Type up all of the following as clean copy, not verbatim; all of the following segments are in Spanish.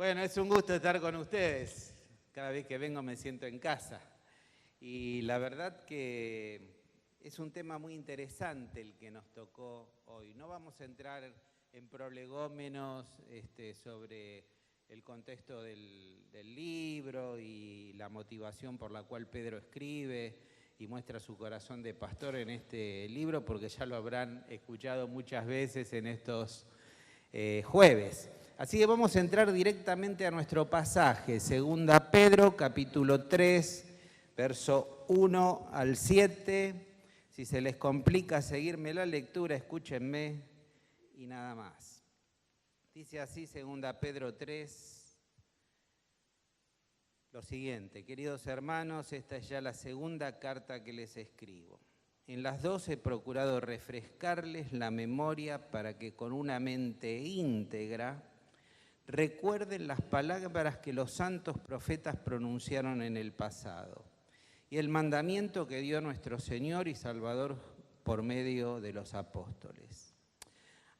Bueno, es un gusto estar con ustedes. Cada vez que vengo me siento en casa. Y la verdad que es un tema muy interesante el que nos tocó hoy. No vamos a entrar en prolegómenos sobre el contexto del libro y la motivación por la cual Pedro escribe y muestra su corazón de pastor en este libro, porque ya lo habrán escuchado muchas veces en estos jueves. Así que vamos a entrar directamente a nuestro pasaje, 2 Pedro, capítulo 3, verso 1 al 7. Si se les complica seguirme la lectura, escúchenme y nada más. Dice así 2 Pedro 3, lo siguiente: queridos hermanos, esta es ya la segunda carta que les escribo. En las dos he procurado refrescarles la memoria para que con una mente íntegra recuerden las palabras que los santos profetas pronunciaron en el pasado y el mandamiento que dio nuestro Señor y Salvador por medio de los apóstoles.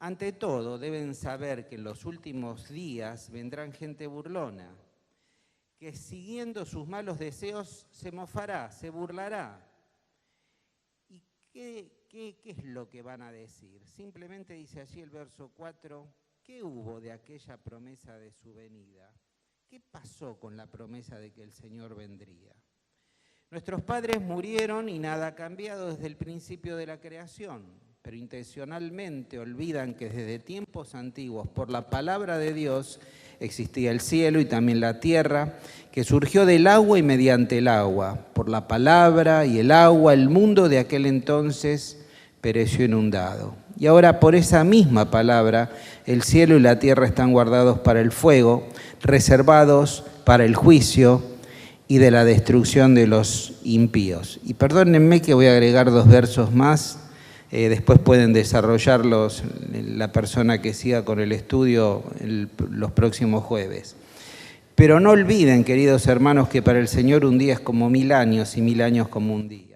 Ante todo, deben saber que en los últimos días vendrán gente burlona, que siguiendo sus malos deseos se mofará, se burlará. ¿Y qué es lo que van a decir? Simplemente dice allí el verso 4, ¿qué hubo de aquella promesa de su venida? ¿Qué pasó con la promesa de que el Señor vendría? Nuestros padres murieron y nada ha cambiado desde el principio de la creación, pero intencionalmente olvidan que desde tiempos antiguos, por la palabra de Dios, existía el cielo y también la tierra, que surgió del agua y mediante el agua. Por la palabra y el agua, el mundo de aquel entonces pereció inundado. Y ahora por esa misma palabra, el cielo y la tierra están guardados para el fuego, reservados para el juicio y de la destrucción de los impíos. Y perdónenme que voy a agregar 2 versos más, después pueden desarrollarlos la persona que siga con el estudio los próximos jueves. Pero no olviden, queridos hermanos, que para el Señor un día es como 1000 años y 1000 años como un día.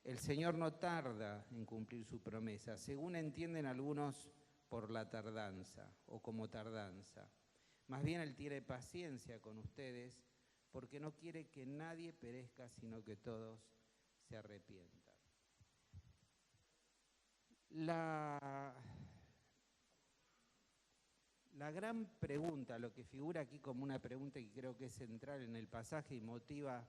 El Señor no tarda en cumplir su promesa, según entienden algunos por la tardanza o como tardanza. Más bien Él tiene paciencia con ustedes porque no quiere que nadie perezca, sino que todos se arrepientan. La gran pregunta, lo que figura aquí como una pregunta que creo que es central en el pasaje y motiva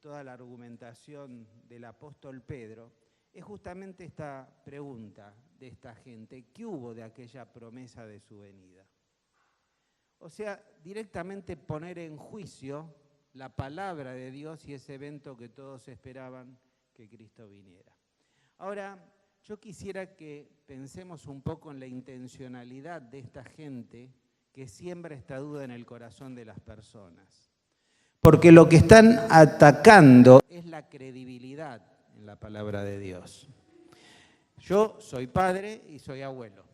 toda la argumentación del apóstol Pedro, es justamente esta pregunta de esta gente: ¿qué hubo de aquella promesa de su venida? O sea, directamente poner en juicio la palabra de Dios y ese evento que todos esperaban, que Cristo viniera. Ahora, yo quisiera que pensemos un poco en la intencionalidad de esta gente que siembra esta duda en el corazón de las personas. Porque lo que están atacando es la credibilidad en la palabra de Dios. Yo soy padre y soy abuelo.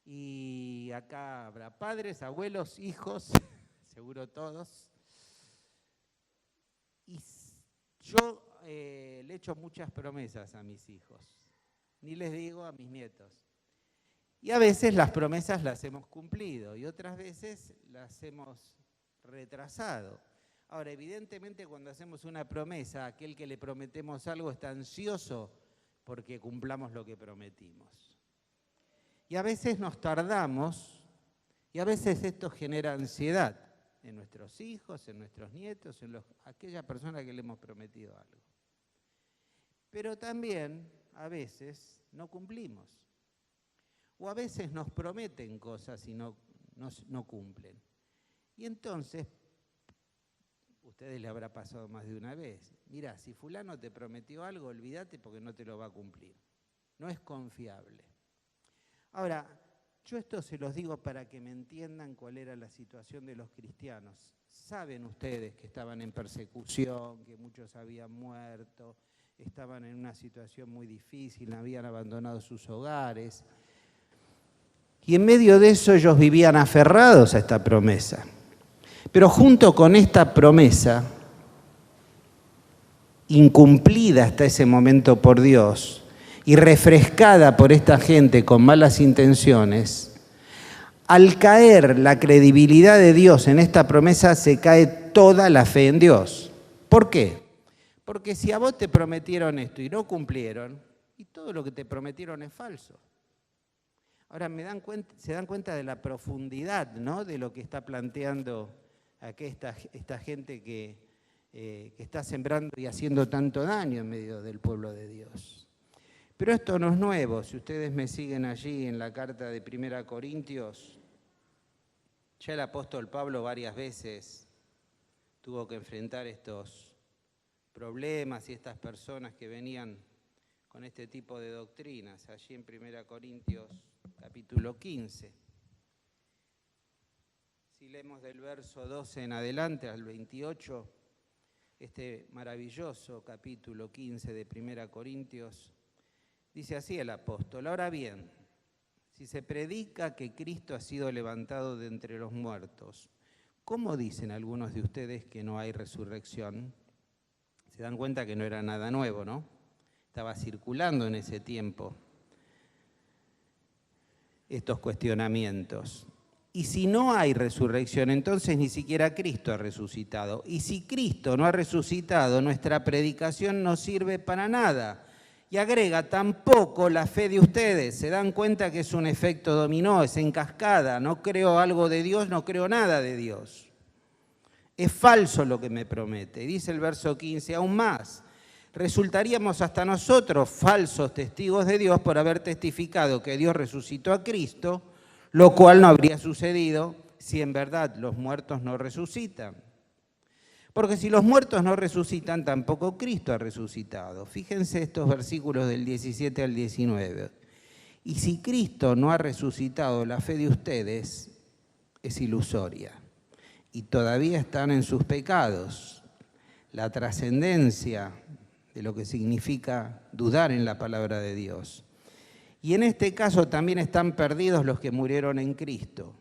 Y acá habrá padres, abuelos, hijos, seguro todos. Y yo le echo muchas promesas a mis hijos, ni les digo a mis nietos. Y a veces las promesas las hemos cumplido y otras veces las hemos retrasado. Ahora, evidentemente cuando hacemos una promesa, aquel que le prometemos algo está ansioso porque cumplamos lo que prometimos. Y a veces nos tardamos y a veces esto genera ansiedad en nuestros hijos, en nuestros nietos, en aquella persona que le hemos prometido algo. Pero también a veces no cumplimos. O a veces nos prometen cosas y no cumplen. Y entonces, ustedes le habrá pasado más de una vez. Mirá, si fulano te prometió algo, olvídate porque no te lo va a cumplir. No es confiable. Ahora, yo esto se los digo para que me entiendan cuál era la situación de los cristianos. Saben ustedes que estaban en persecución, que muchos habían muerto, estaban en una situación muy difícil, habían abandonado sus hogares. Y en medio de eso ellos vivían aferrados a esta promesa. Pero junto con esta promesa, incumplida hasta ese momento por Dios y refrescada por esta gente con malas intenciones, Al caer la credibilidad de Dios en esta promesa, se cae toda la fe en Dios. ¿Por qué? Porque si a vos te prometieron esto y no cumplieron, y todo lo que te prometieron es falso. Ahora se dan cuenta de la profundidad, ¿no?, de lo que está planteando aquí esta gente que está sembrando y haciendo tanto daño en medio del pueblo de Dios. Pero esto no es nuevo. Si ustedes me siguen allí en la carta de 1 Corintios, ya el apóstol Pablo varias veces tuvo que enfrentar estos problemas y estas personas que venían con este tipo de doctrinas, allí en 1 Corintios capítulo 15. Si leemos del verso 12 en adelante al 28, este maravilloso capítulo 15 de 1 Corintios, dice así el apóstol: ahora bien, si se predica que Cristo ha sido levantado de entre los muertos, ¿cómo dicen algunos de ustedes que no hay resurrección? Se dan cuenta que no era nada nuevo, ¿no? Estaba circulando en ese tiempo estos cuestionamientos. Y si no hay resurrección, entonces ni siquiera Cristo ha resucitado. Y si Cristo no ha resucitado, nuestra predicación no sirve para nada. Y agrega, tampoco la fe de ustedes. Se dan cuenta que es un efecto dominó, es en cascada. No creo algo de Dios, no creo nada de Dios. Es falso lo que me promete. Y dice el verso 15, aún más. Resultaríamos hasta nosotros falsos testigos de Dios por haber testificado que Dios resucitó a Cristo, lo cual no habría sucedido si en verdad los muertos no resucitan. Porque si los muertos no resucitan, tampoco Cristo ha resucitado. Fíjense estos versículos del 17 al 19. Y si Cristo no ha resucitado, la fe de ustedes es ilusoria. Y todavía están en sus pecados. La trascendencia de lo que significa dudar en la palabra de Dios. Y en este caso también están perdidos los que murieron en Cristo.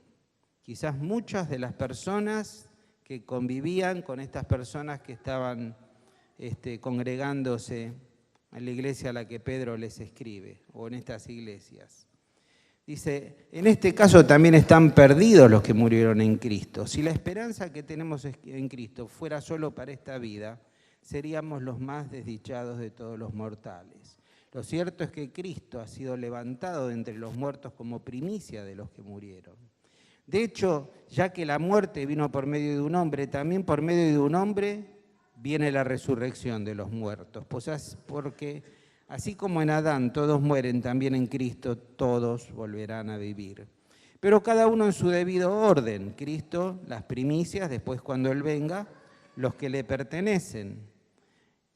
Quizás muchas de las personas que convivían con estas personas que estaban congregándose en la iglesia a la que Pedro les escribe, o en estas iglesias. Dice, en este caso también están perdidos los que murieron en Cristo. Si la esperanza que tenemos en Cristo fuera solo para esta vida, seríamos los más desdichados de todos los mortales. Lo cierto es que Cristo ha sido levantado de entre los muertos como primicia de los que murieron. De hecho, ya que la muerte vino por medio de un hombre, también por medio de un hombre viene la resurrección de los muertos. Pues porque así como en Adán todos mueren, también en Cristo todos volverán a vivir. Pero cada uno en su debido orden. Cristo, las primicias, después cuando Él venga, los que le pertenecen.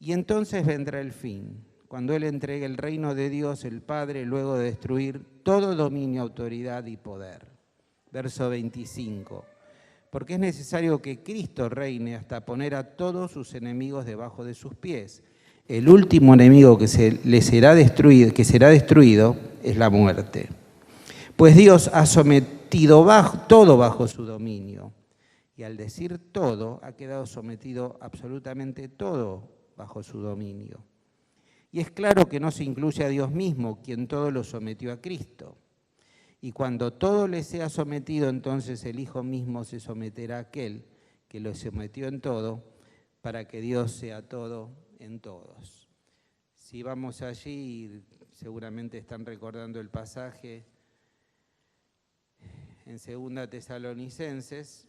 Y entonces vendrá el fin, cuando Él entregue el reino de Dios, el Padre, luego de destruir todo dominio, autoridad y poder. Verso 25. Porque es necesario que Cristo reine hasta poner a todos sus enemigos debajo de sus pies. El último enemigo que será destruido es la muerte. Pues Dios ha sometido todo bajo su dominio. Y al decir todo, ha quedado sometido absolutamente todo bajo su dominio. Y es claro que no se incluye a Dios mismo, quien todo lo sometió a Cristo. Y cuando todo le sea sometido, entonces el Hijo mismo se someterá a aquel que lo sometió en todo, para que Dios sea todo en todos. Si vamos allí, seguramente están recordando el pasaje en 2 Tesalonicenses,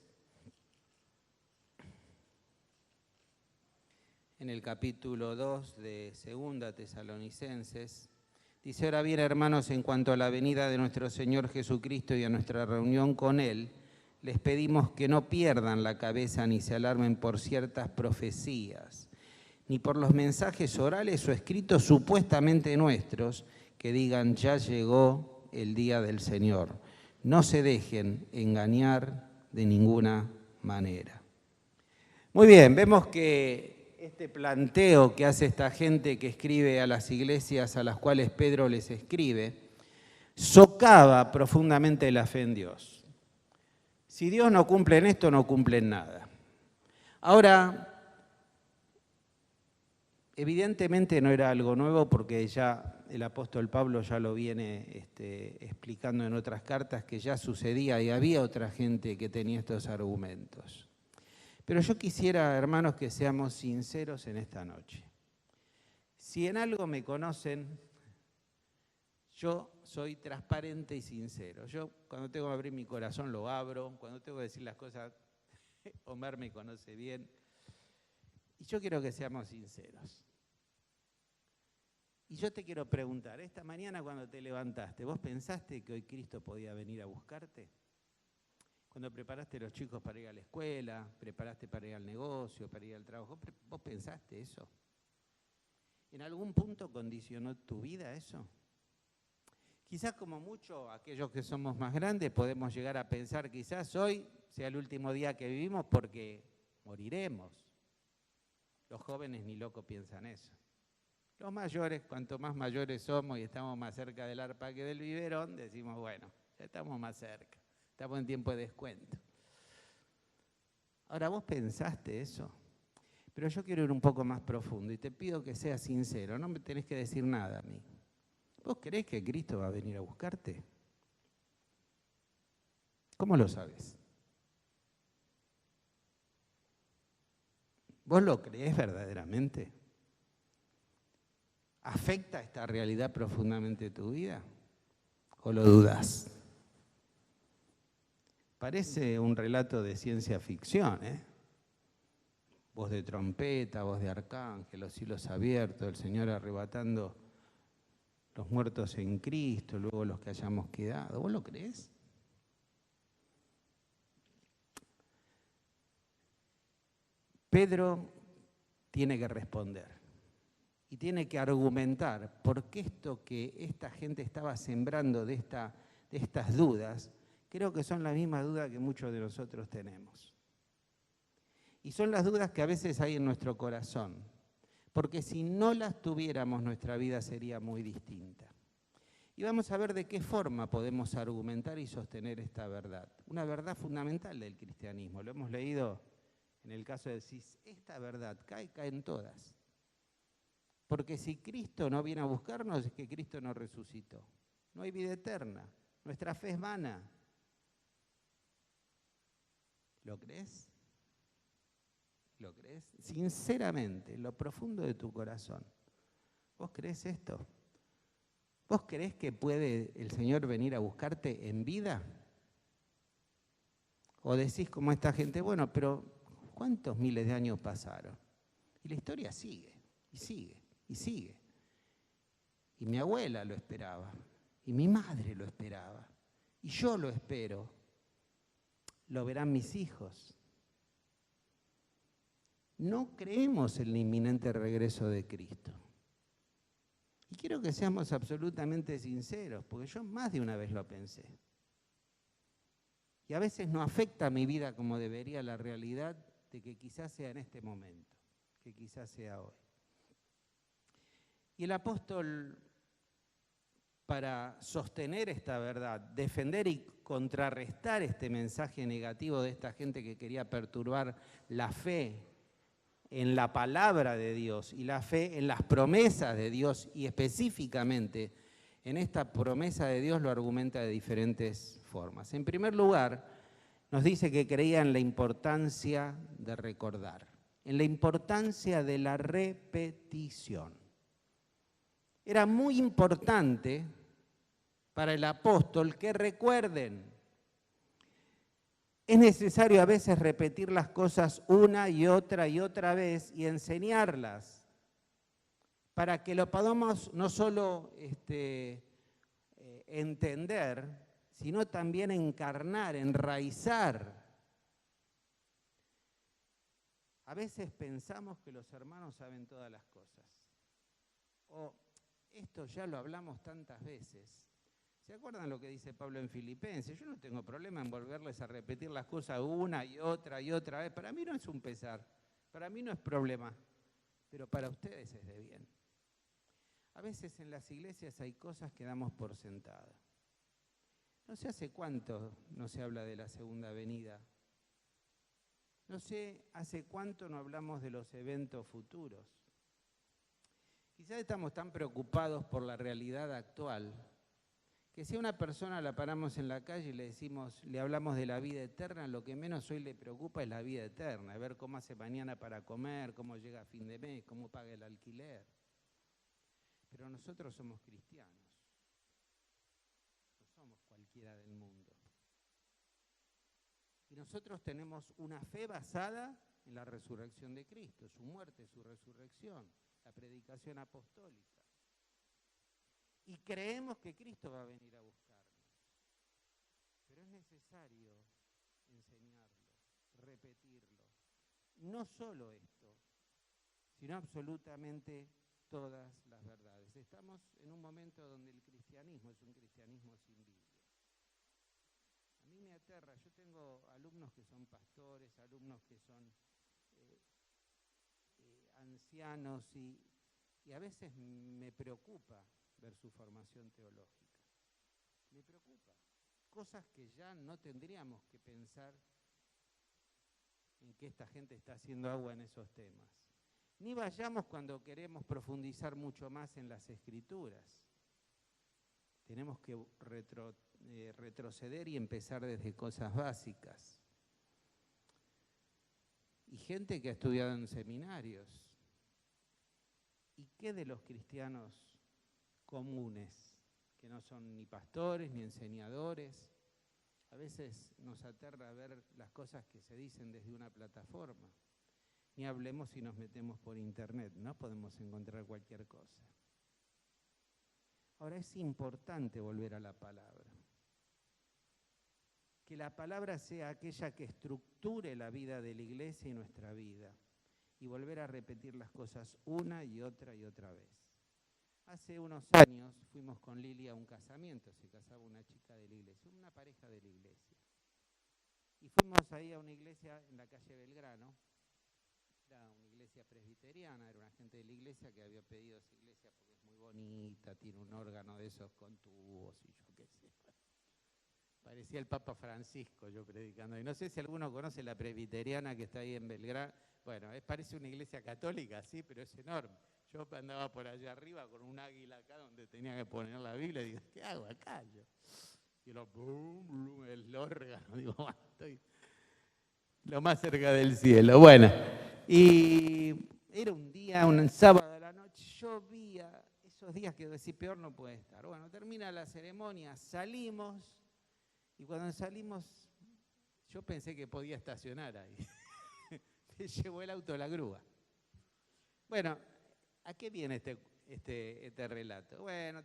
en el capítulo 2 de 2 Tesalonicenses, dice, ahora bien, hermanos, en cuanto a la venida de nuestro Señor Jesucristo y a nuestra reunión con Él, les pedimos que no pierdan la cabeza ni se alarmen por ciertas profecías, ni por los mensajes orales o escritos supuestamente nuestros, que digan, ya llegó el día del Señor. No se dejen engañar de ninguna manera. Muy bien, vemos que este planteo que hace esta gente que escribe a las iglesias a las cuales Pedro les escribe, socava profundamente la fe en Dios. Si Dios no cumple en esto, no cumple en nada. Ahora, evidentemente no era algo nuevo porque ya el apóstol Pablo ya lo viene explicando en otras cartas, que ya sucedía y había otra gente que tenía estos argumentos. Pero yo quisiera, hermanos, que seamos sinceros en esta noche. Si en algo me conocen, yo soy transparente y sincero. Yo cuando tengo que abrir mi corazón lo abro, cuando tengo que decir las cosas, Omar me conoce bien. Y yo quiero que seamos sinceros. Y yo te quiero preguntar, esta mañana cuando te levantaste, ¿vos pensaste que hoy Cristo podía venir a buscarte? Cuando preparaste a los chicos para ir a la escuela, preparaste para ir al negocio, para ir al trabajo, ¿vos pensaste eso? ¿En algún punto condicionó tu vida eso? Quizás como mucho, aquellos que somos más grandes, podemos llegar a pensar quizás hoy sea el último día que vivimos porque moriremos. Los jóvenes ni loco piensan eso. Los mayores, cuanto más mayores somos y estamos más cerca del arpa que del biberón, decimos, bueno, ya estamos más cerca, estamos en tiempo de descuento. Ahora, ¿vos pensaste eso? Pero yo quiero ir un poco más profundo y te pido que seas sincero, no me tenés que decir nada a mí. ¿Vos creés que Cristo va a venir a buscarte? ¿Cómo lo sabés? ¿Vos lo creés verdaderamente? ¿Afecta esta realidad profundamente tu vida? ¿O lo dudás? Parece un relato de ciencia ficción, ¿eh? Voz de trompeta, voz de arcángel, los cielos abiertos, el Señor arrebatando los muertos en Cristo, luego los que hayamos quedado. ¿Vos lo creés? Pedro tiene que responder y tiene que argumentar por qué esto que esta gente estaba sembrando de estas dudas, creo que son las mismas dudas que muchos de nosotros tenemos. Y son las dudas que a veces hay en nuestro corazón, porque si no las tuviéramos, nuestra vida sería muy distinta. Y vamos a ver de qué forma podemos argumentar y sostener esta verdad. Una verdad fundamental del cristianismo. Lo hemos leído en el caso de si esta verdad caen todas. Porque si Cristo no viene a buscarnos, es que Cristo no resucitó. No hay vida eterna. Nuestra fe es vana. ¿Lo crees? ¿Lo crees? Sinceramente, en lo profundo de tu corazón. ¿Vos crees esto? ¿Vos creés que puede el Señor venir a buscarte en vida? ¿O decís como esta gente, bueno, pero ¿cuántos miles de años pasaron? Y la historia sigue, y sigue, y sigue. Y mi abuela lo esperaba, y mi madre lo esperaba, y yo lo espero. Lo verán mis hijos. No creemos en el inminente regreso de Cristo. Y quiero que seamos absolutamente sinceros, porque yo más de una vez lo pensé. Y a veces no afecta a mi vida como debería la realidad de que quizás sea en este momento, que quizás sea hoy. Y el apóstol, para sostener esta verdad, defender y contrarrestar este mensaje negativo de esta gente que quería perturbar la fe en la palabra de Dios y la fe en las promesas de Dios, y específicamente en esta promesa de Dios, lo argumenta de diferentes formas. En primer lugar, nos dice que creía en la importancia de recordar, en la importancia de la repetición. Era muy importante para el apóstol que recuerden. Es necesario a veces repetir las cosas una y otra vez y enseñarlas para que lo podamos no solo entender, sino también encarnar, enraizar. A veces pensamos que los hermanos saben todas las cosas. O esto ya lo hablamos tantas veces. ¿Se acuerdan lo que dice Pablo en Filipenses? Yo no tengo problema en volverles a repetir las cosas una y otra vez. Para mí no es un pesar, para mí no es problema, pero para ustedes es de bien. A veces en las iglesias hay cosas que damos por sentado. No sé hace cuánto no se habla de la segunda venida. No sé hace cuánto no hablamos de los eventos futuros. Quizás estamos tan preocupados por la realidad actual que si a una persona la paramos en la calle y le hablamos de la vida eterna, lo que menos hoy le preocupa es la vida eterna, ver cómo hace mañana para comer, cómo llega a fin de mes, cómo paga el alquiler. Pero nosotros somos cristianos, no somos cualquiera del mundo. Y nosotros tenemos una fe basada en la resurrección de Cristo, su muerte, su resurrección, la predicación apostólica. Y creemos que Cristo va a venir a buscarnos. Pero es necesario enseñarlo, repetirlo. No solo esto, sino absolutamente todas las verdades. Estamos en un momento donde el cristianismo es un cristianismo sin Biblia. A mí me aterra, yo tengo alumnos que son pastores, alumnos que son ancianos y a veces me preocupa ver su formación teológica. Me preocupa. Cosas que ya no tendríamos que pensar en que esta gente está haciendo agua en esos temas. Ni vayamos cuando queremos profundizar mucho más en las Escrituras. Tenemos que retroceder y empezar desde cosas básicas. Y gente que ha estudiado en seminarios. ¿Y qué de los cristianos comunes, que no son ni pastores ni enseñadores? A veces nos aterra ver las cosas que se dicen desde una plataforma. Ni hablemos si nos metemos por internet, ¿no? Podemos encontrar cualquier cosa. Ahora es importante volver a la palabra. Que la palabra sea aquella que estructure la vida de la iglesia y nuestra vida. Y volver a repetir las cosas una y otra vez. Hace unos años fuimos con Lili a un casamiento, se casaba una chica de la iglesia, una pareja de la iglesia. Y fuimos ahí a una iglesia en la calle Belgrano, era una iglesia presbiteriana, era una gente de la iglesia que había pedido esa iglesia porque es muy bonita, tiene un órgano de esos con tubos y yo qué sé. Parecía el Papa Francisco yo predicando. Y no sé si alguno conoce la presbiteriana que está ahí en Belgrano. Bueno, parece una iglesia católica, sí, pero es enorme. Yo andaba por allá arriba con un águila acá donde tenía que poner la Biblia y digo, ¿qué hago acá yo? Y el órgano, digo, estoy lo más cerca del cielo. Bueno, y era un día, un sábado de la noche, llovía, esos días que decís, peor no puede estar. Bueno, termina la ceremonia, salimos, y cuando salimos, yo pensé que podía estacionar ahí. Me llevó el auto a la grúa. Bueno, ¿a qué viene este relato? Bueno,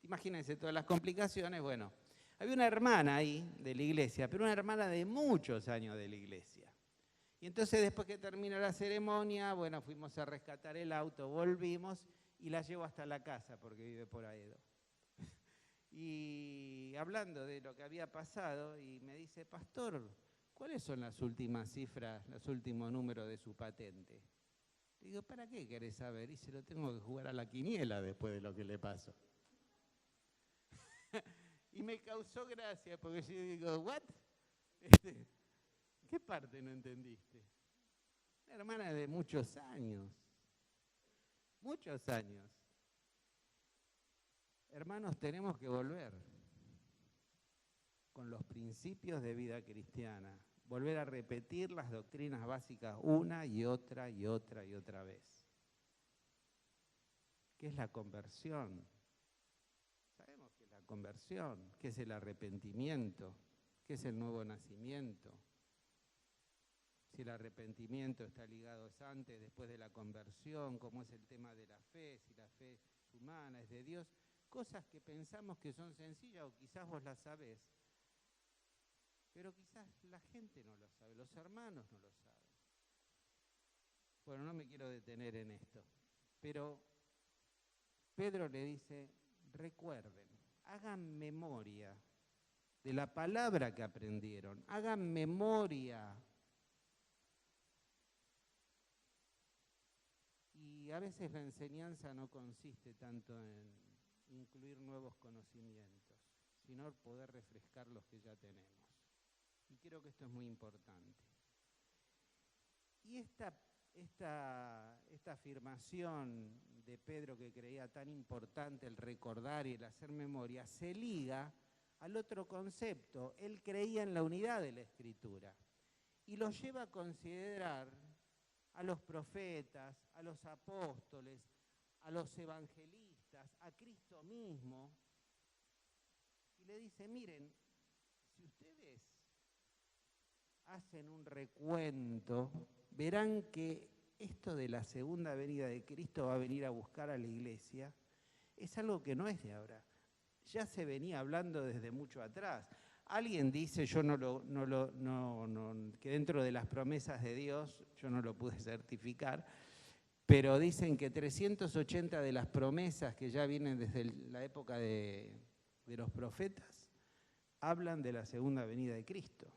imagínense todas las complicaciones. Bueno, había una hermana ahí de la iglesia, pero una hermana de muchos años de la iglesia. Y entonces después que terminó la ceremonia, bueno, fuimos a rescatar el auto, volvimos y la llevo hasta la casa porque vive por Aedo. Y hablando de lo que había pasado, y me dice, pastor, ¿cuáles son las últimas cifras, los últimos números de su patente? Le digo, ¿para qué querés saber? Y se lo tengo que jugar a la quiniela después de lo que le pasó. Y me causó gracia, porque yo digo, ¿what? ¿Qué parte no entendiste? Una hermana de muchos años. Muchos años. Hermanos, tenemos que volver con los principios de vida cristiana, volver a repetir las doctrinas básicas una y otra vez. ¿Qué es la conversión? Sabemos que es la conversión, qué es el arrepentimiento, qué es el nuevo nacimiento. Si el arrepentimiento está ligado antes, después de la conversión, cómo es el tema de la fe, si la fe es humana, es de Dios. Cosas que pensamos que son sencillas o quizás vos las sabés, pero quizás la gente no lo sabe, los hermanos no lo saben. Bueno, no me quiero detener en esto, pero Pedro le dice, recuerden, hagan memoria de la palabra que aprendieron, hagan memoria. Y a veces la enseñanza no consiste tanto en incluir nuevos conocimientos, sino poder refrescar los que ya tenemos. Y creo que esto es muy importante. Y esta afirmación de Pedro, que creía tan importante el recordar y el hacer memoria, se liga al otro concepto. Él creía en la unidad de la Escritura y lo lleva a considerar a los profetas, a los apóstoles, a los evangelistas, a Cristo mismo, y le dice, miren, si ustedes hacen un recuento, verán que esto de la segunda venida de Cristo va a venir a buscar a la iglesia, es algo que no es de ahora. Ya se venía hablando desde mucho atrás. Alguien dice, yo que dentro de las promesas de Dios, yo no lo pude certificar, pero dicen que 380 de las promesas que ya vienen desde la época de los profetas, hablan de la segunda venida de Cristo.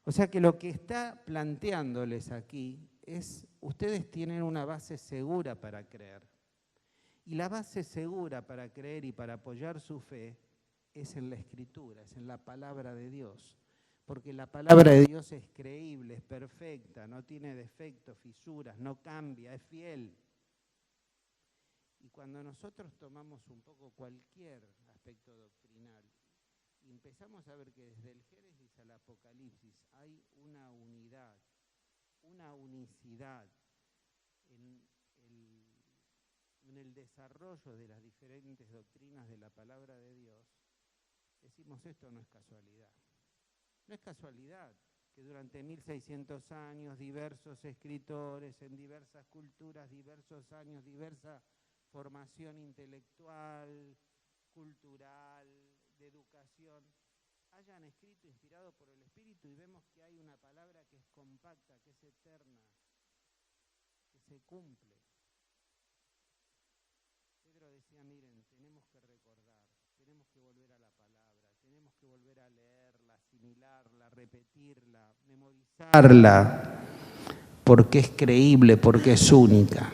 O sea que lo que está planteándoles aquí es, ustedes tienen una base segura para creer. Y la base segura para creer y para apoyar su fe es en la Escritura, es en la palabra de Dios. Porque la palabra de Dios es creíble, es perfecta, no tiene defectos, fisuras, no cambia, es fiel. Y cuando nosotros tomamos un poco cualquier aspecto doctrinal y empezamos a ver que desde el Génesis al Apocalipsis hay una unidad, una unicidad en el desarrollo de las diferentes doctrinas de la palabra de Dios, decimos, esto no es casualidad. No es casualidad que durante 1600 años diversos escritores en diversas culturas, diversos años, diversa formación intelectual, cultural, de educación, hayan escrito inspirado por el Espíritu, y vemos que hay una palabra que es compacta, que es eterna, que se cumple. Pedro decía, miren, tenemos que recordar, tenemos que volver a la palabra, tenemos que volver a leerla, asimilarla, repetirla, memorizarla, porque es creíble, porque es única.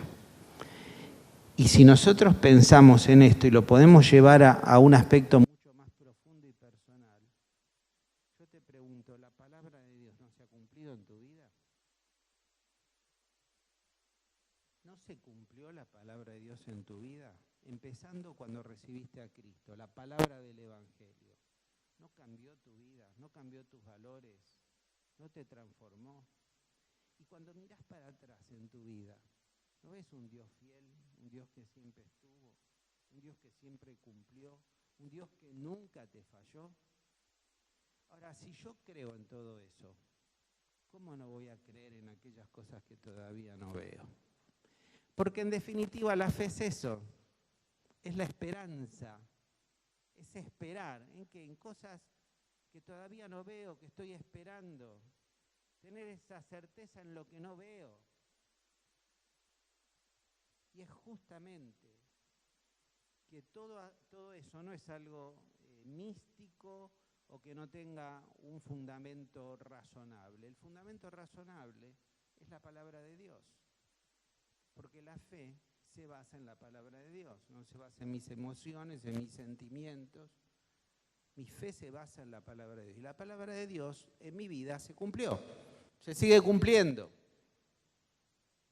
Y si nosotros pensamos en esto y lo podemos llevar a un aspecto mucho más profundo y personal, yo te pregunto, ¿la palabra de Dios no se ha cumplido en tu vida? ¿No se cumplió la palabra de Dios en tu vida? Empezando cuando recibiste a Cristo, la palabra del Evangelio. ¿No cambió tu vida? ¿No cambió tus valores? ¿No te transformó? Y cuando miras para atrás en tu vida, ¿no ves un Dios fiel, un Dios que siempre estuvo, un Dios que siempre cumplió, un Dios que nunca te falló? Ahora, si yo creo en todo eso, ¿cómo no voy a creer en aquellas cosas que todavía no veo? Porque en definitiva la fe es eso, es la esperanza, es esperar en cosas que todavía no veo, que estoy esperando, tener esa certeza en lo que no veo. Y es justamente que todo eso no es algo místico o que no tenga un fundamento razonable. El fundamento razonable es la palabra de Dios, porque la fe se basa en la palabra de Dios, no se basa en mis emociones, en mis sentimientos. Mi fe se basa en la palabra de Dios. Y la palabra de Dios en mi vida se cumplió, se sigue cumpliendo.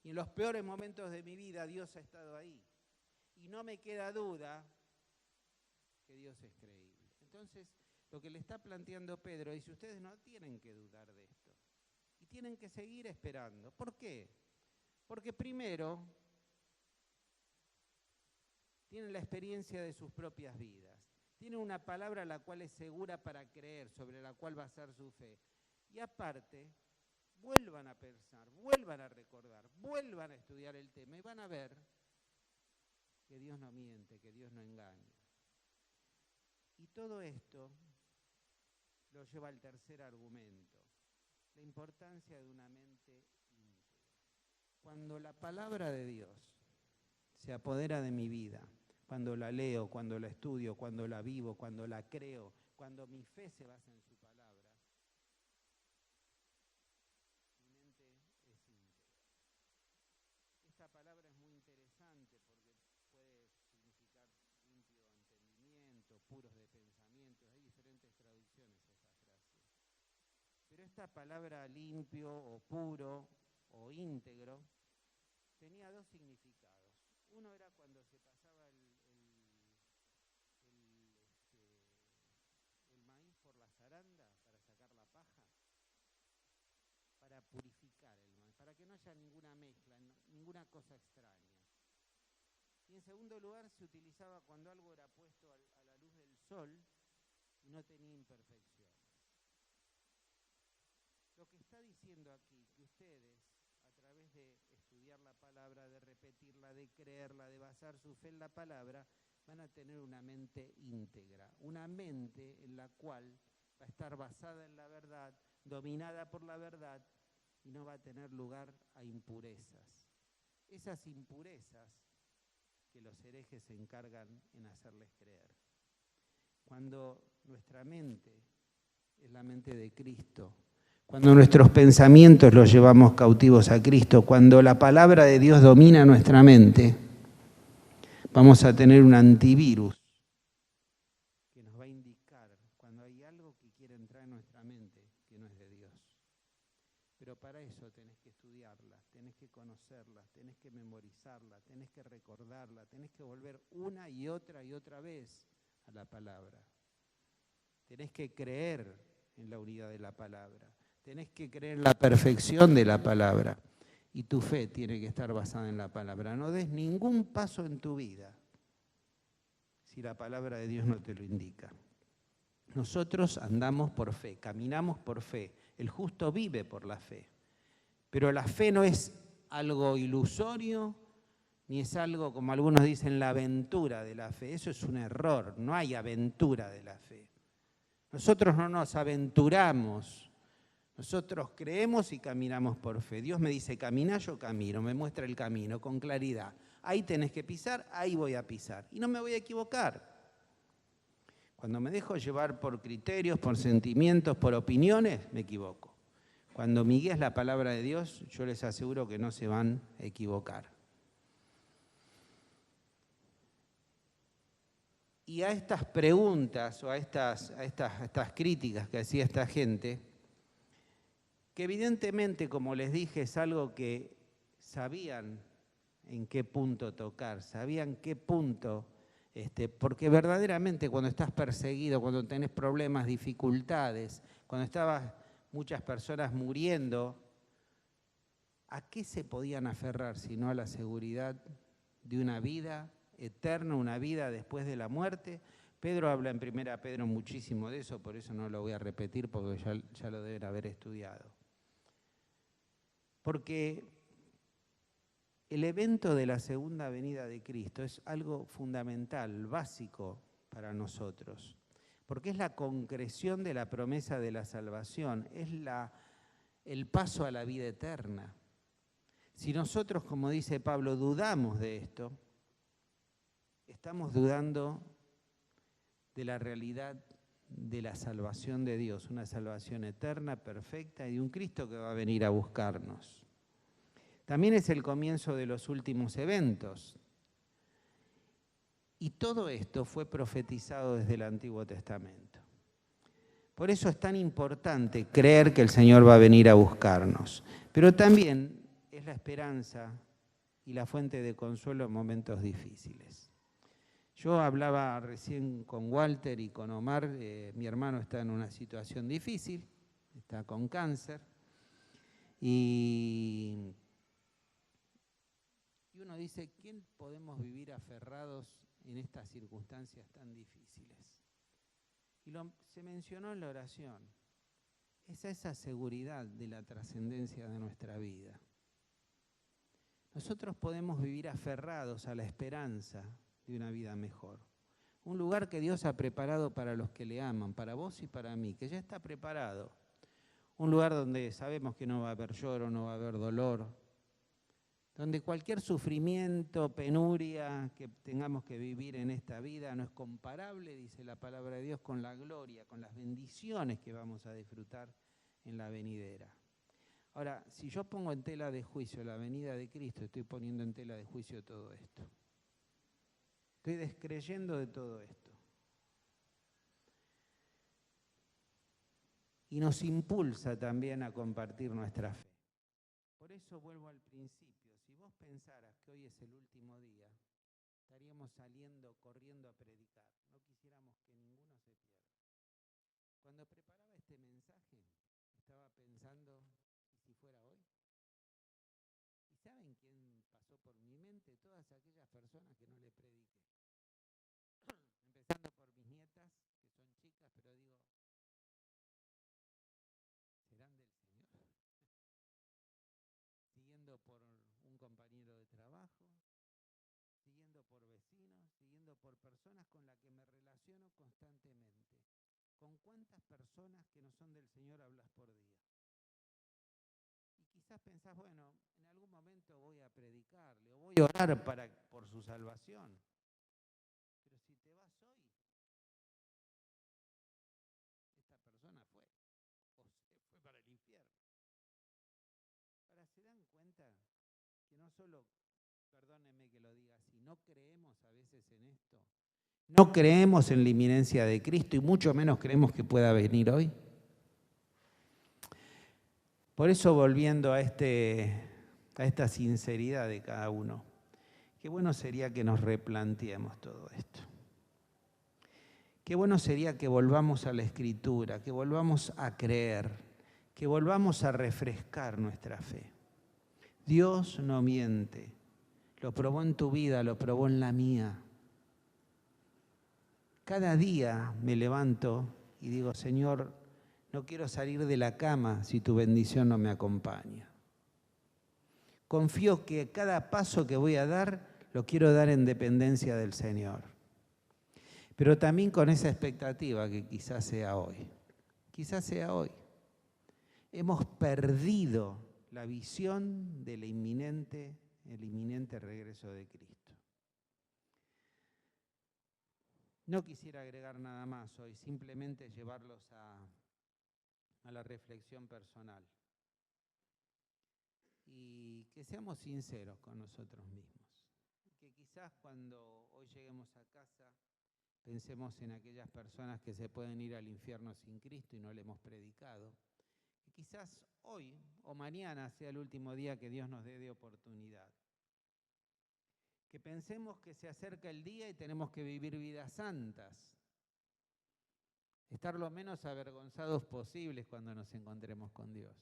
Y en los peores momentos de mi vida Dios ha estado ahí. Y no me queda duda que Dios es creíble. Entonces, lo que le está planteando Pedro dice, ustedes no tienen que dudar de esto. Y tienen que seguir esperando. ¿Por qué? Porque primero, tienen la experiencia de sus propias vidas. Tienen una palabra la cual es segura para creer, sobre la cual basar su fe. Y aparte, vuelvan a pensar, vuelvan a recordar, vuelvan a estudiar el tema y van a ver que Dios no miente, que Dios no engaña. Y todo esto lo lleva al tercer argumento, la importancia de una mente íntegra. Cuando la palabra de Dios se apodera de mi vida, cuando la leo, cuando la estudio, cuando la vivo, cuando la creo, cuando mi fe se basa en su palabra, mi mente es íntegra. Esta palabra es muy interesante porque puede significar limpio entendimiento, puros de pensamientos, hay diferentes traducciones a esta frase. Pero esta palabra limpio o puro o íntegro tenía dos significados. Uno era cuando se pasaba el maíz por la zaranda para sacar la paja, para purificar el maíz, para que no haya ninguna mezcla, ninguna cosa extraña. Y en segundo lugar se utilizaba cuando algo era puesto a la luz del sol y no tenía imperfecciones. Lo que está diciendo aquí, que ustedes, a través de estudiar la palabra, de repetirla, de creerla, de basar su fe en la palabra, van a tener una mente íntegra, una mente en la cual va a estar basada en la verdad, dominada por la verdad, y no va a tener lugar a impurezas. Esas impurezas que los herejes se encargan en hacerles creer. Cuando nuestra mente es la mente de Cristo, cuando nuestros pensamientos los llevamos cautivos a Cristo, cuando la palabra de Dios domina nuestra mente, vamos a tener un antivirus que nos va a indicar cuando hay algo que quiere entrar en nuestra mente que no es de Dios. Pero para eso tenés que estudiarla, tenés que conocerla, tenés que memorizarla, tenés que recordarla, tenés que volver una y otra vez a la palabra. Tenés que creer en la unidad de la palabra. Tenés que creer en la perfección de la palabra. Y tu fe tiene que estar basada en la palabra. No des ningún paso en tu vida si la palabra de Dios no te lo indica. Nosotros andamos por fe, caminamos por fe. El justo vive por la fe. Pero la fe no es algo ilusorio, ni es algo, como algunos dicen, la aventura de la fe. Eso es un error. No hay aventura de la fe. Nosotros no nos aventuramos. Nosotros creemos y caminamos por fe. Dios me dice, camina, yo camino, me muestra el camino con claridad. Ahí tenés que pisar, ahí voy a pisar. Y no me voy a equivocar. Cuando me dejo llevar por criterios, por sentimientos, por opiniones, me equivoco. Cuando mi guía es la palabra de Dios, yo les aseguro que no se van a equivocar. Y a estas preguntas o a estas críticas que hacía esta gente, que evidentemente, como les dije, es algo que sabían en qué punto tocar, sabían qué punto, porque verdaderamente cuando estás perseguido, cuando tenés problemas, dificultades, cuando estaban muchas personas muriendo, ¿a qué se podían aferrar sino a la seguridad de una vida eterna, una vida después de la muerte? Pedro habla en 1 Pedro muchísimo de eso, por eso no lo voy a repetir porque ya lo deben haber estudiado. Porque el evento de la segunda venida de Cristo es algo fundamental, básico para nosotros, porque es la concreción de la promesa de la salvación, es el paso a la vida eterna. Si nosotros, como dice Pablo, dudamos de esto, estamos dudando de la realidad de la salvación de Dios, una salvación eterna, perfecta, y de un Cristo que va a venir a buscarnos. También es el comienzo de los últimos eventos. Y todo esto fue profetizado desde el Antiguo Testamento. Por eso es tan importante creer que el Señor va a venir a buscarnos. Pero también es la esperanza y la fuente de consuelo en momentos difíciles. Yo hablaba recién con Walter y con Omar, mi hermano está en una situación difícil, está con cáncer, y uno dice, ¿quién podemos vivir aferrados en estas circunstancias tan difíciles? Y se mencionó en la oración, es esa seguridad de la trascendencia de nuestra vida. Nosotros podemos vivir aferrados a la esperanza de una vida mejor. Un lugar que Dios ha preparado para los que le aman, para vos y para mí, que ya está preparado. Un lugar donde sabemos que no va a haber lloro, no va a haber dolor, donde cualquier sufrimiento, penuria que tengamos que vivir en esta vida no es comparable, dice la palabra de Dios, con la gloria, con las bendiciones que vamos a disfrutar en la venidera. Ahora, si yo pongo en tela de juicio la venida de Cristo, estoy poniendo en tela de juicio todo esto. Estoy descreyendo de todo esto. Y nos impulsa también a compartir nuestra fe. Por eso vuelvo al principio. Si vos pensaras que hoy es el último día, estaríamos saliendo corriendo a predicar. No quisiéramos que ninguno se pierda. Cuando preparaba este mensaje, estaba pensando, ¿y si fuera hoy? ¿Y saben quién pasó por mi mente? Todas aquellas personas que no le prediqué. Empezando por mis nietas, que son chicas, pero digo, ¿serán del Señor? Siguiendo por un compañero de trabajo, siguiendo por vecinos, siguiendo por personas con las que me relaciono constantemente. ¿Con cuántas personas que no son del Señor hablas por día? Y quizás pensás, bueno, en algún momento voy a predicarle o voy a orar por su salvación. Pero si te vas hoy, esta persona fue o se fue para el infierno. Ahora, ¿se dan cuenta que no solo, perdónenme que lo diga así, no creemos a veces en esto? No creemos en la inminencia de Cristo y mucho menos creemos que pueda venir hoy. Por eso, volviendo a esta sinceridad de cada uno, qué bueno sería que nos replanteemos todo esto. Qué bueno sería que volvamos a la Escritura, que volvamos a creer, que volvamos a refrescar nuestra fe. Dios no miente, lo probó en tu vida, lo probó en la mía. Cada día me levanto y digo, Señor, no quiero salir de la cama si tu bendición no me acompaña. Confío que cada paso que voy a dar, lo quiero dar en dependencia del Señor. Pero también con esa expectativa que quizás sea hoy. Quizás sea hoy. Hemos perdido la visión del inminente regreso de Cristo. No quisiera agregar nada más hoy, simplemente llevarlos a la reflexión personal. Y que seamos sinceros con nosotros mismos. Que quizás cuando hoy lleguemos a casa pensemos en aquellas personas que se pueden ir al infierno sin Cristo y no le hemos predicado. Que quizás hoy o mañana sea el último día que Dios nos dé de oportunidad. Que pensemos que se acerca el día y tenemos que vivir vidas santas. Estar lo menos avergonzados posibles cuando nos encontremos con Dios.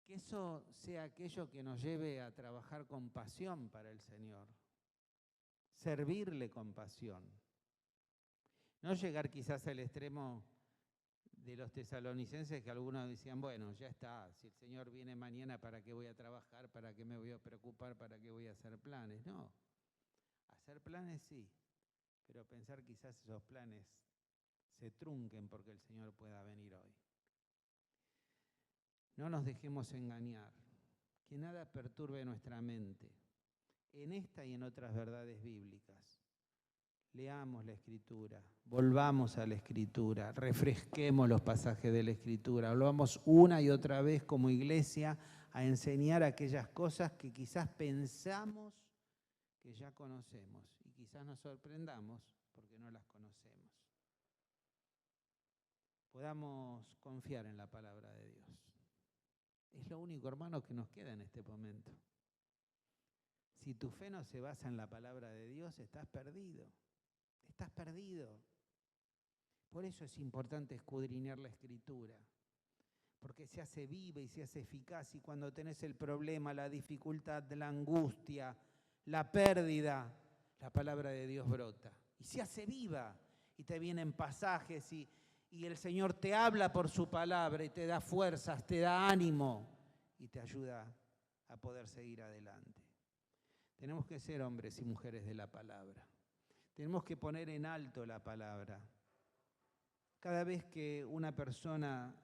Que eso sea aquello que nos lleve a trabajar con pasión para el Señor. Servirle con pasión. No llegar quizás al extremo de los tesalonicenses que algunos decían, bueno, ya está, si el Señor viene mañana, ¿para qué voy a trabajar? ¿Para qué me voy a preocupar? ¿Para qué voy a hacer planes? No, hacer planes sí, pero pensar quizás esos planes se trunquen porque el Señor pueda venir hoy. No nos dejemos engañar, que nada perturbe nuestra mente, en esta y en otras verdades bíblicas. Leamos la Escritura, volvamos a la Escritura, refresquemos los pasajes de la Escritura, volvamos una y otra vez como iglesia a enseñar aquellas cosas que quizás pensamos que ya conocemos y quizás nos sorprendamos porque no las conocemos. Podamos confiar en la palabra de Dios. Es lo único, hermano, que nos queda en este momento. Si tu fe no se basa en la palabra de Dios, estás perdido. Estás perdido. Por eso es importante escudriñar la Escritura, porque se hace viva y se hace eficaz, y cuando tenés el problema, la dificultad, la angustia, la pérdida, la palabra de Dios brota y se hace viva y te vienen pasajes y el Señor te habla por su palabra y te da fuerzas, te da ánimo y te ayuda a poder seguir adelante. Tenemos que ser hombres y mujeres de la palabra. Tenemos que poner en alto la palabra. Cada vez que una persona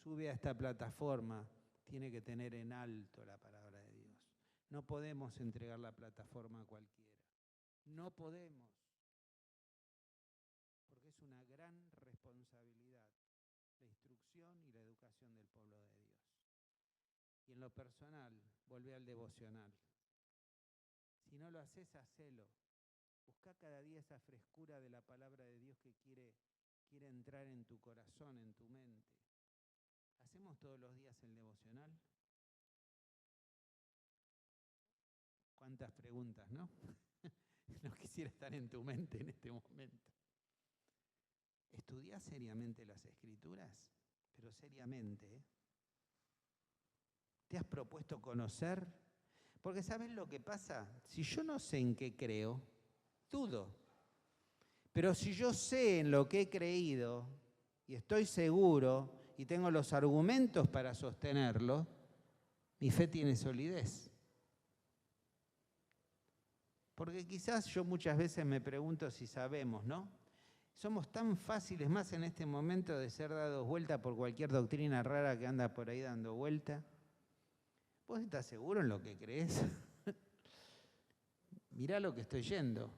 sube a esta plataforma, tiene que tener en alto la palabra de Dios. No podemos entregar la plataforma a cualquiera. No podemos. Porque es una gran responsabilidad la instrucción y la educación del pueblo de Dios. Y en lo personal, volvé al devocional. Si no lo haces, hacelo. Busca cada día esa frescura de la palabra de Dios que quiere entrar en tu corazón, en tu mente. ¿Hacemos todos los días el devocional? Cuántas preguntas, ¿no? No quisiera estar en tu mente en este momento. ¿Estudiás seriamente las Escrituras? Pero seriamente, ¿eh? ¿Te has propuesto conocer? Porque ¿sabes lo que pasa? Si yo no sé en qué creo, dudo. Pero si yo sé en lo que he creído y estoy seguro y tengo los argumentos para sostenerlo, mi fe tiene solidez. Porque quizás yo muchas veces me pregunto si sabemos, ¿no? Somos tan fáciles más en este momento de ser dados vuelta por cualquier doctrina rara que anda por ahí dando vuelta. ¿Vos estás seguro en lo que crees? Mirá lo que estoy yendo.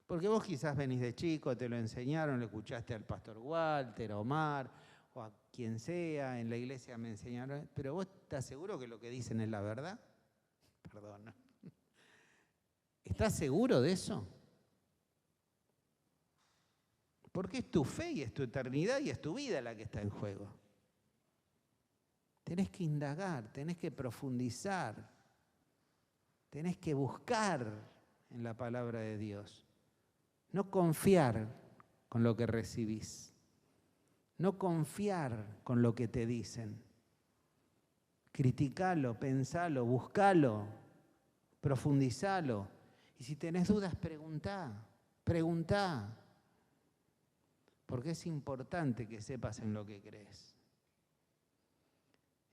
Porque vos quizás venís de chico, te lo enseñaron, lo escuchaste al pastor Walter, a Omar, o a quien sea, en la iglesia me enseñaron, pero vos estás seguro que lo que dicen es la verdad? Perdón. ¿Estás seguro de eso? Porque es tu fe y es tu eternidad y es tu vida la que está en juego. Tenés que indagar, tenés que profundizar, tenés que buscar en la palabra de Dios. No confiar con lo que recibís. No confiar con lo que te dicen. Criticalo, pensalo, buscalo, profundizalo. Y si tenés dudas, preguntá. Porque es importante que sepas en lo que crees.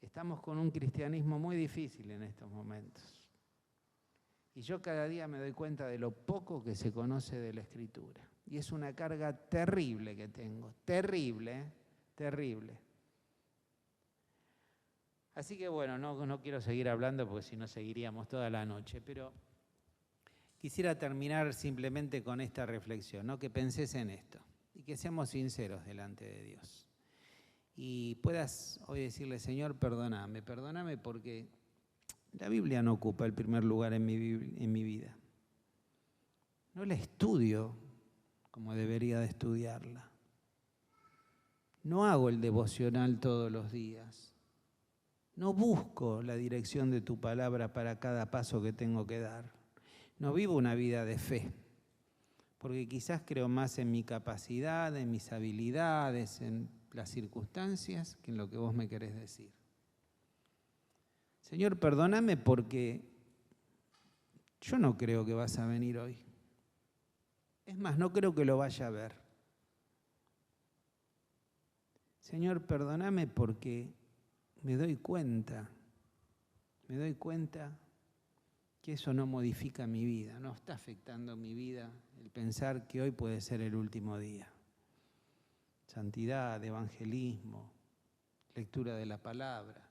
Estamos con un cristianismo muy difícil en estos momentos. Y yo cada día me doy cuenta de lo poco que se conoce de la Escritura. Y es una carga terrible que tengo, terrible. Así que bueno, no quiero seguir hablando porque si no seguiríamos toda la noche, pero quisiera terminar simplemente con esta reflexión, ¿no? Que penses en esto y que seamos sinceros delante de Dios. Y puedas hoy decirle, Señor, perdóname porque la Biblia no ocupa el primer lugar en mi vida. No la estudio como debería de estudiarla. No hago el devocional todos los días. No busco la dirección de tu palabra para cada paso que tengo que dar. No vivo una vida de fe, porque quizás creo más en mi capacidad, en mis habilidades, en las circunstancias, que en lo que vos me querés decir. Señor, perdóname porque yo no creo que vas a venir hoy. Es más, no creo que lo vaya a ver. Señor, perdóname porque me doy cuenta que eso no modifica mi vida, no está afectando mi vida el pensar que hoy puede ser el último día. Santidad, evangelismo, lectura de la palabra.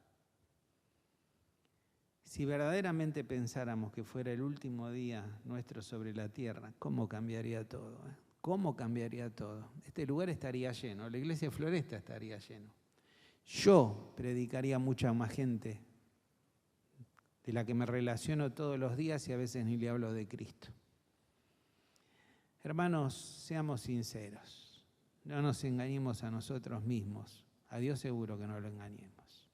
Si verdaderamente pensáramos que fuera el último día nuestro sobre la tierra, ¿cómo cambiaría todo? ¿Cómo cambiaría todo? Este lugar estaría lleno, la iglesia Floresta estaría lleno. Yo predicaría a mucha más gente de la que me relaciono todos los días y a veces ni le hablo de Cristo. Hermanos, seamos sinceros, no nos engañemos a nosotros mismos, a Dios seguro que no lo engañemos.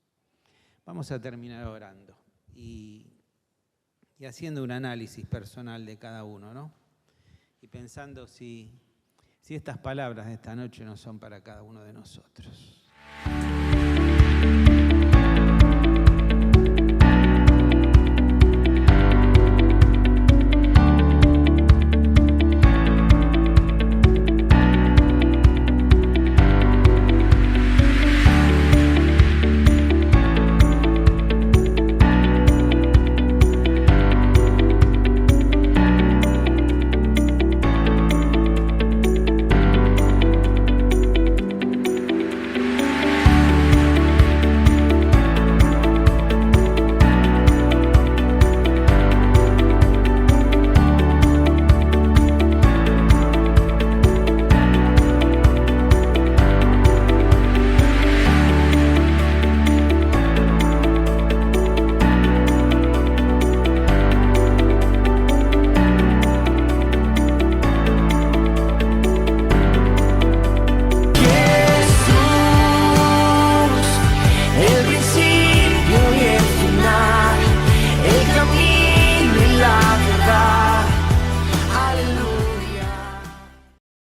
Vamos a terminar orando y haciendo un análisis personal de cada uno, ¿no? Y pensando si estas palabras de esta noche no son para cada uno de nosotros.